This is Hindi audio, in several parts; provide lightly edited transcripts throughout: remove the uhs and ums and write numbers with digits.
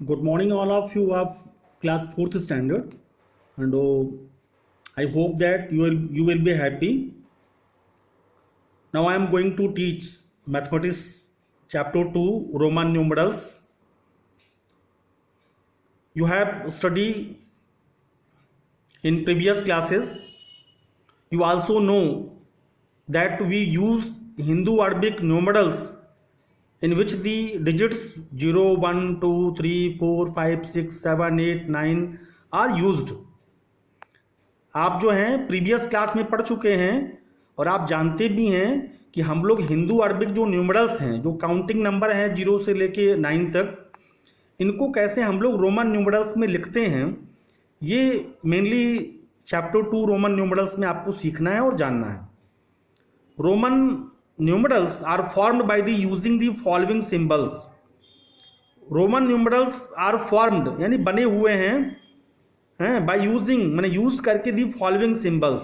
Good morning, all of you of class 4th standard, and I hope that you will be happy. Now I am going to teach mathematics chapter 2 Roman numerals. You have studied in previous classes. You also know that we use Hindu Arabic numerals in which the digits 0, 1, 2, 3, 4, 5, 6, 7, 8, 9 are used. आप जो हैं प्रीवियस क्लास में पढ़ चुके हैं और आप जानते भी हैं कि हम लोग हिंदू अरबिक जो न्यूमरल्स हैं, जो काउंटिंग नंबर हैं 0 से लेके 9 तक, इनको कैसे हम लोग रोमन न्यूमरल्स में लिखते हैं, ये मेनली चैप्टर 2 रोमन न्यूमरल्स में आपको सीखना है और जानना है. Roman numerals are formed by the using the following symbols. Roman numerals are formed यानी बने हुए हैं बाय यूजिंग माने यूज करके दी फॉलोइंग सिंबल्स,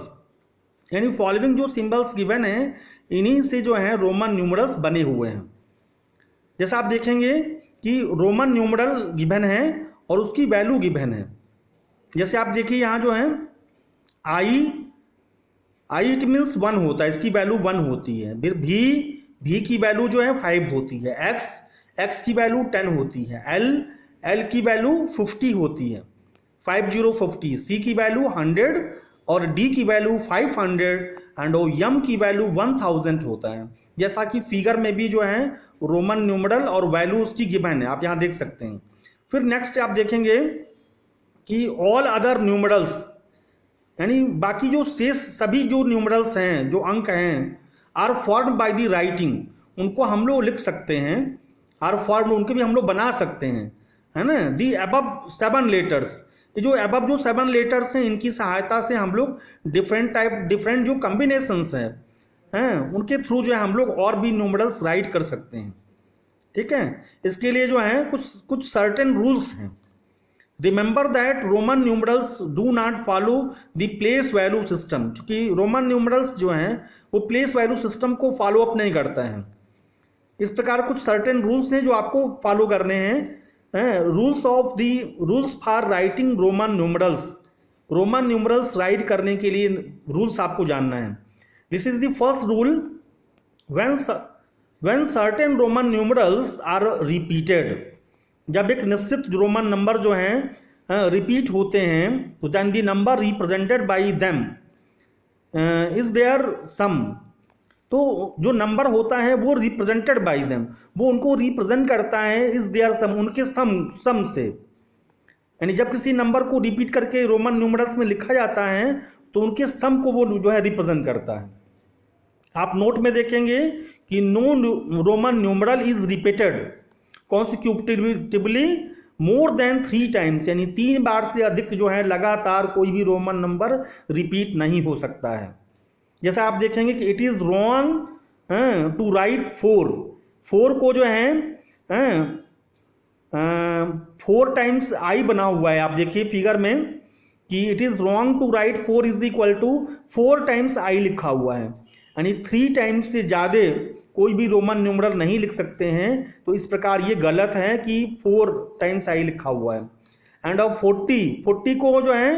यानी फॉलोइंग जो सिंबल्स गिवन है इन्हीं से जो है रोमन न्यूमरल्स बने हुए हैं. जैसा आप देखेंगे कि रोमन न्यूमरल गिवन है और उसकी वैल्यू गिवन है. जैसे आप देखिए यहाँ जो है आई इट मीन्स 1 होता है, इसकी वैल्यू 1 होती है. फिर भी की वैल्यू जो है 5 होती है. एक्स की वैल्यू 10 होती है. एल की वैल्यू 50 होती है, 50. सी की वैल्यू 100 और डी की वैल्यू 500 एंड यम की वैल्यू 1000 होता है. जैसा कि फिगर में भी जो है रोमन न्यूमरल और वैल्यू उसकी गिवन है, आप यहाँ देख सकते हैं. फिर नेक्स्ट आप देखेंगे कि ऑल अदर न्यूमरल्स यानी बाकी जो शेष सभी जो न्यूमरल्स हैं, जो अंक हैं, are form by the writing, उनको हम लोग लिख सकते हैं. आर फॉर्म उनके भी हम लोग बना सकते हैं, है ना. दी अबव 7 लेटर्स, ये जो अबव जो 7 लेटर्स हैं इनकी सहायता से हम लोग डिफरेंट जो कम्बिनेशंस हैं उनके थ्रू जो है हम लोग और भी न्यूमरल्स राइट कर सकते हैं. ठीक है, इसके लिए जो है कुछ सर्टेन रूल्स हैं. Remember that Roman numerals do not follow the place value system, क्योंकि रोमन न्यूमरल्स जो हैं वो प्लेस वैल्यू सिस्टम को फॉलो अप नहीं करता है. इस प्रकार कुछ सर्टेन रूल्स हैं जो आपको फॉलो करने हैं. Rules for writing Roman numerals write करने के लिए रूल्स आपको जानना है. This is the first rule. When certain Roman numerals are repeated, जब एक निश्चित रोमन नंबर जो हैं रिपीट होते हैं तो then the number represented by them is their sum. तो जो नंबर होता है वो रिप्रेजेंटेड बाय देम, वो उनको रिप्रेजेंट करता है इज देयर सम, उनके सम से. यानी जब किसी नंबर को रिपीट करके रोमन न्यूमरल्स में लिखा जाता है तो उनके सम को वो जो है रिप्रेजेंट करता है. आप नोट में देखेंगे कि no Roman numeral is repeated consecutively more than 3 times, यानी 3 बार से अधिक जो है लगातार कोई भी रोमन नंबर रिपीट नहीं हो सकता है. जैसा आप देखेंगे कि it is wrong to write 4 को जो है 4 टाइम्स आई बना हुआ है. आप देखिए फिगर में कि it is wrong to write 4 is equal to 4 times I लिखा हुआ है, यानी 3 टाइम्स से ज़्यादा कोई भी रोमन न्यूमरल नहीं लिख सकते हैं. तो इस प्रकार ये गलत है कि 4 टाइम्स आई लिखा हुआ है. एंड अब 40 को जो है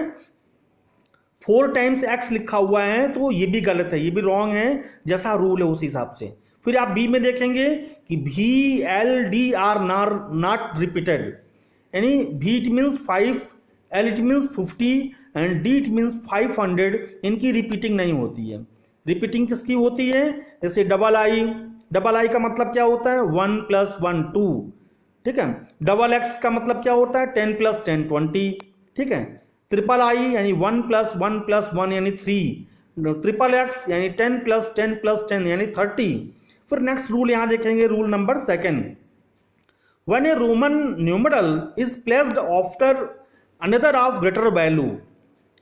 4 टाइम्स एक्स लिखा हुआ है, तो ये भी गलत है, ये भी रॉन्ग है. जैसा रूल है उस हिसाब से. फिर आप बी में देखेंगे कि भी L D R not repeated, यानी भी it means 5, L it means 50 and D it means 500. इनकी रिपीटिंग नहीं होती है. रिपीटिंग किसकी होती है? जैसे डबल आई का मतलब क्या होता है? 1 + 1 2. ठीक है. डबल एक्स का मतलब क्या होता है? 10 + 10 20. ठीक है. ट्रिपल आई यानी 1 + 1 + 1 यानी 3. ट्रिपल एक्स यानी 10 + 10 + 10 यानी 30. फिर नेक्स्ट रूल यहां देखेंगे, rule number 2. When a Roman numeral is placed after another of greater value,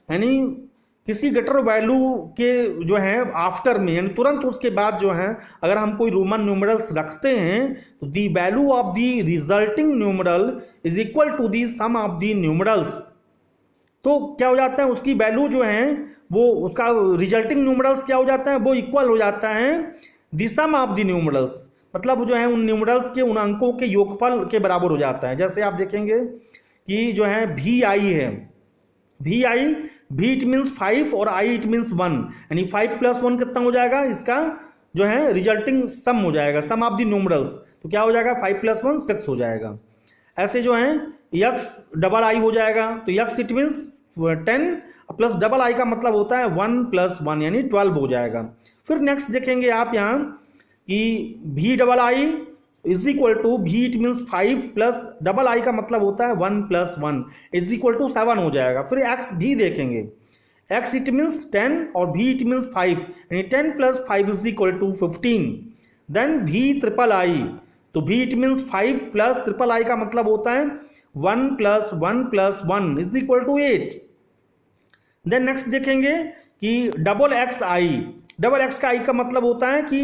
यानी किसी ग्रेटर वैल्यू के जो है आफ्टर में, यानी तुरंत उसके बाद जो है अगर हम कोई रोमन न्यूमरल्स रखते हैं तो the value of the resulting numeral is equal to the sum of the numerals. तो क्या हो जाता है, उसकी वैल्यू जो है वो उसका रिजल्टिंग न्यूमरल्स क्या हो जाता है, वो इक्वल हो जाता है दी सम ऑफ द न्यूमरल्स. मतलब जो है उन न्यूमरल्स के उन अंकों के योगफल के बराबर हो जाता है। जैसे आप देखेंगे कि जो है वी आई है, V I, V it means 5 और आई इट मीन्स 1, यानी 5 + 1 कितना हो जाएगा, इसका जो है रिजल्टिंग सम हो जाएगा, सम ऑफ द न्यूमरल्स। तो क्या हो जाएगा, 5 + 1 6 हो जाएगा। ऐसे जो है यक्स डबल आई हो जाएगा, तो x it means 10 plus double I का मतलब होता है 1 + 1 यानी 12 हो जाएगा। फिर नेक्स्ट देखेंगे आप यहाँ कि V double I is equal to V it means 5 plus double I का मतलब होता है 1 + 1 इज इक्वल टू 7 हो जाएगा। फिर एक्स भी देखेंगे, एक्स इट मीन्स 10 और वी इट मीन्स 5 यानी 10 + 5 is equal to 15। Then we triple I, तो we it means 5 plus triple I का मतलब होता है 1 + 1 + 1 is equal to 8। Then next देखेंगे कि double X I, double X का आई का मतलब होता है कि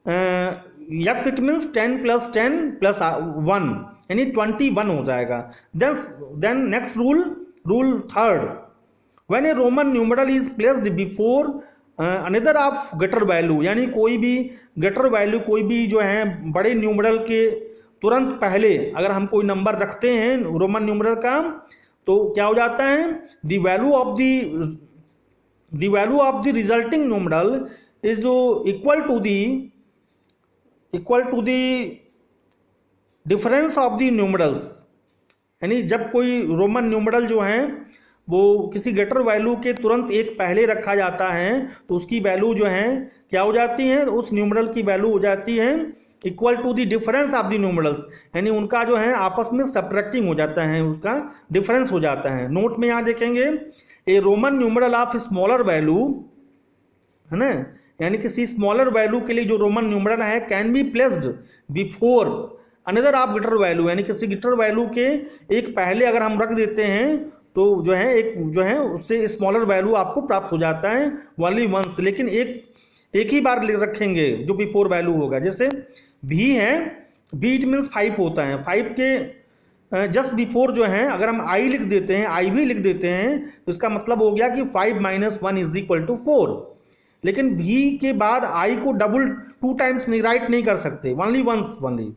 एक्स इट मीन्स 10 + 10 + 1 यानी 21 हो जाएगा। Then next rule third, when a Roman numeral is placed before another of greater value, यानी कोई भी ग्रेटर वैल्यू, कोई भी जो है बड़े न्यूमरल के तुरंत पहले अगर हम कोई नंबर रखते हैं रोमन न्यूमरल का, तो क्या हो जाता है, the value of the resulting numeral is जो equal to the difference of the numerals. यानी जब कोई रोमन न्यूमरल जो है वो किसी ग्रेटर वैल्यू के तुरंत एक पहले रखा जाता है तो उसकी वैल्यू जो है क्या हो जाती है, उस न्यूमरल की वैल्यू हो जाती है equal to the difference of the numerals, यानी उनका जो है आपस में सब्ट्रैक्टिंग हो जाता है, उसका डिफरेंस हो जाता है। नोट में यहाँ देखेंगे a Roman numeral of smaller value, है ना, यानी किसी स्मॉलर वैल्यू के लिए जो रोमन न्यूमरल है can be placed before another of greater value, यानी किसी ग्रेटर वैल्यू के एक पहले अगर हम रख देते हैं तो जो है एक जो है उससे स्मॉलर वैल्यू आपको प्राप्त हो जाता है ओनली वंस, लेकिन एक ही बार रखेंगे जो बिफोर वैल्यू होगा। जैसे भी है, बी इट मीन्स 5 होता है, 5 के जस्ट बिफोर जो है अगर हम आई लिख देते हैं, आई भी लिख देते हैं तो इसका मतलब हो गया कि 5 - 1 इज इक्वल टू 4। लेकिन भी के बाद आई को डबल 2 टाइम्स नहीं राइट नहीं कर सकते, ओनली वंस ओनली।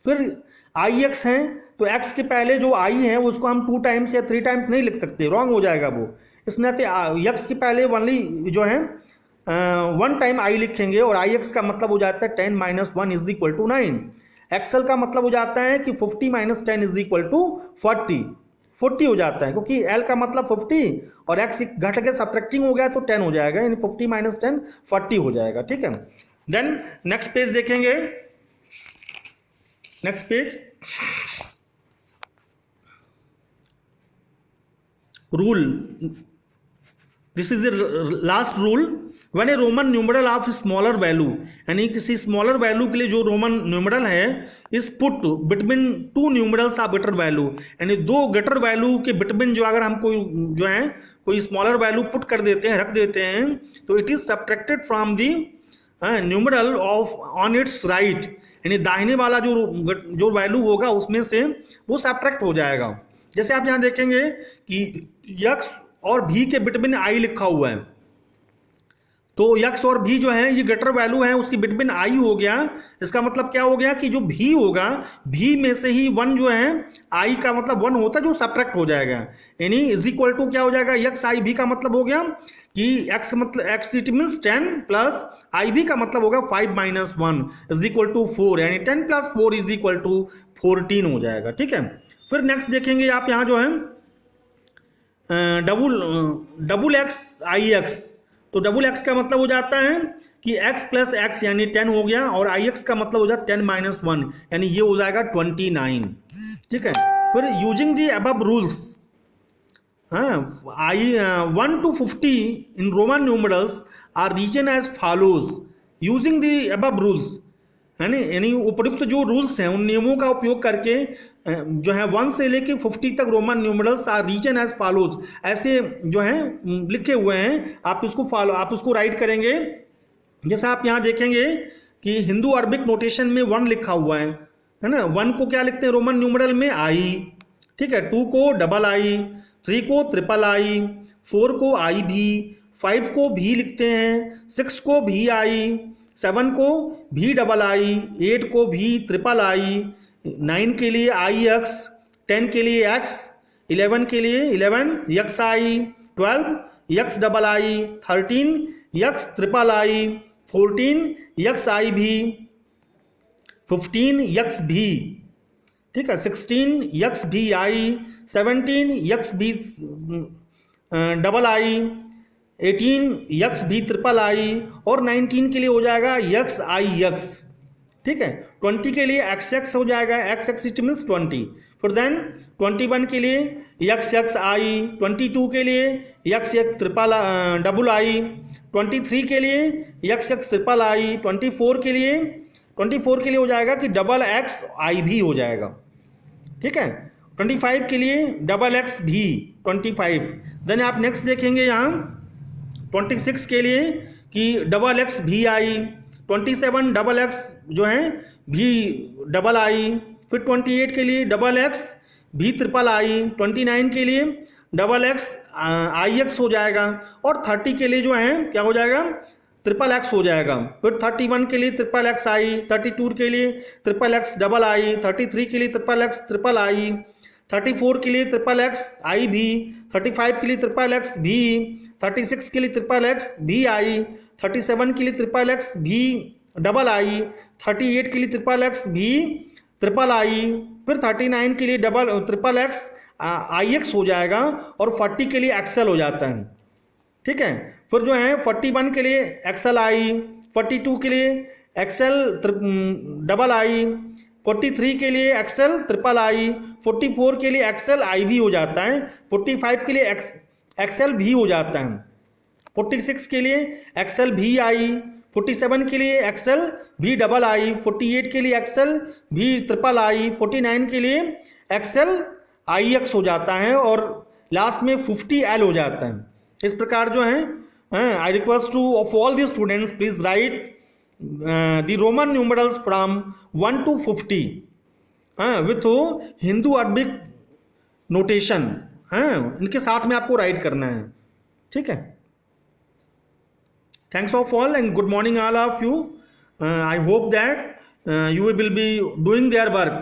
फिर आई एक्स है तो एक्स के पहले जो आई है उसको हम 2 टाइम्स या 3 टाइम्स नहीं लिख सकते, रॉन्ग हो जाएगा वो। इस नाते एक्स के पहले ओनली जो है 1 टाइम आई लिखेंगे और आई एक्स का मतलब हो जाता है 10 - 1 इज इक्वल टू 9। एक्सएल का मतलब हो जाता है कि 50 - 10 इज इक्वल टू 40 हो जाता है, क्योंकि एल का मतलब 50 और एक्स घट के सब्ट्रैक्टिंग हो गया तो 10 हो जाएगा, यानी 50 - 10 40 हो जाएगा। ठीक है, देन नेक्स्ट पेज देखेंगे, next page rule, this is the last rule, when a Roman numeral of smaller value, यानी किसी स्मॉलर वैल्यू के लिए जो रोमन न्यूमरल है इस put between 2 numerals of greater value, यानी 2 ग्रेटर वैल्यू के बिटवीन जो अगर हम कोई जो है कोई स्मॉलर वैल्यू पुट कर देते हैं, रख देते हैं, तो it is subtracted from the numeral of on it's right, यानी दाहिने वाला जो वैल्यू होगा उसमें से वो सब्ट्रैक्ट हो जाएगा। जैसे आप यहाँ देखेंगे कि यक्स और भी के बिटवीन आई लिखा हुआ है, तो यक्स और भी जो है ये ग्रेटर वैल्यू है, उसकी बिटवीन आई हो गया। इसका मतलब क्या हो गया कि जो भी होगा भी में से ही 1 जो है आई का मतलब 1 होता है जो सब्ट्रैक्ट हो जाएगा, यानी इज इक्वल टू क्या हो जाएगा, यक्स आई भी का मतलब हो गया कि एक्स मतलब एक्स इट मीन्स 10 प्लस आई भी का मतलब होगा 5 - 1 इज इक्वल टू 4, यानी 10 + 4 इज इक्वल टू 14 हो जाएगा। ठीक है, फिर नेक्स्ट देखेंगे आप यहाँ जो है डबल एक्स आई एक्स, तो डबल एक्स का मतलब हो जाता है कि x + x यानी 10 हो गया और आई एक्स का मतलब हो जाता है 10 - 1 यानी ये हो जाएगा 29। ठीक है, फिर यूजिंग दी अबव रूल्स, हाँ, 1 to 50 in Roman numerals are reason as follows using the above rules, है ना, यानी उपयुक्त जो रूल्स हैं उन नियमों का उपयोग करके जो है 1 से लेके 50 तक Roman numerals are reason as follows, ऐसे जो हैं लिखे हुए हैं, आप इसको राइट करेंगे। जैसा आप यहाँ देखेंगे कि हिंदू अरबिक नोटेशन में 1 लिखा हुआ है ना, 1 को क्या लिखते हैं रोमन न्यूमरल में आई, ठीक है, 2 को डबल आई, 3 को ट्रिपल आई, 4 को आई भी, 5 को भी लिखते हैं, 6 को भी आई, 7 को भी डबल आई, 8 को भी ट्रिपल आई, 9 के लिए आई एक्स, 10 के लिए एक्स, 11 के लिए 11 X I, 12 X double I, 13 X triple I, 14 X I V, 15 X V, ठीक है, 16 X V I, 17 X V double I, 18 X V triple I, और 19 के लिए हो जाएगा यक्स आई यक्स, ठीक है। 20 के लिए एक्स एक्स हो जाएगा, एक्स एक्स इट मीन्स 20। फिर देन 21 के लिए यक्स यक्स आई, 22 के लिए यक्स यक्स ट्रिपल डबल आई, 23 के लिए यक्स यक्स ट्रिपल आई, 24 के लिए हो जाएगा कि डबल एक्स आई भी हो जाएगा, ठीक है। 25 के लिए डबल एक्स भी 25। देन आप नेक्स्ट देखेंगे यहाँ 26 के लिए कि डबल एक्स भी आई, 27 डबल एक्स जो है भी डबल आई, फिर 28 के लिए डबल एक्स भी ट्रिपल आई, 29 के लिए डबल एक्स आई एक्स हो जाएगा, और 30 के लिए जो है क्या हो जाएगा, ट्रिपल एक्स हो जाएगा। फिर 31 के लिए ट्रिपल एक्स आई, 32 के लिए ट्रिपल एक्स डबल आई, 33 के लिए ट्रिपल एक्स ट्रिपल आई, 34 के लिए ट्रिपल एक्स आई भी, 35 के लिए ट्रिपल एक्स भी, 36 के लिए ट्रिपल एक्स भी आई, 37 के लिए ट्रिपल एक्स भी डबल आई, 38 के लिए ट्रिपल एक्स भी ट्रिपल आई, फिर 39 के लिए डबल ट्रिपल एक्स आई एक्स हो जाएगा, और 40 के लिए एक्सएल हो जाता है, ठीक है। फिर जो है 41 के लिए एक्सएल आई, 42 के लिए एक्सएल डबल आई, 43 के लिए एक्सएल ट्रिपल आई, 44 के लिए एक्सएल आई भी हो जाता है, 45 के लिए एक्सएल भी हो जाता है, 46 के लिए एक्सएल भी आई, 47 के लिए एक्सएल भी डबल आई, 48 के लिए एक्सएल भी ट्रिपल आई, 49 के लिए एक्सएल आई एक्स हो जाता है, और लास्ट में 50L हो जाता है। इस प्रकार जो है I request two of all the students please right the Roman numerals from 1 to 50 with Hindu Arabic notation, इनके साथ में आपको राइट करना है, ठीक है। Thanks of all and good morning all of you. I hope that you will be doing their work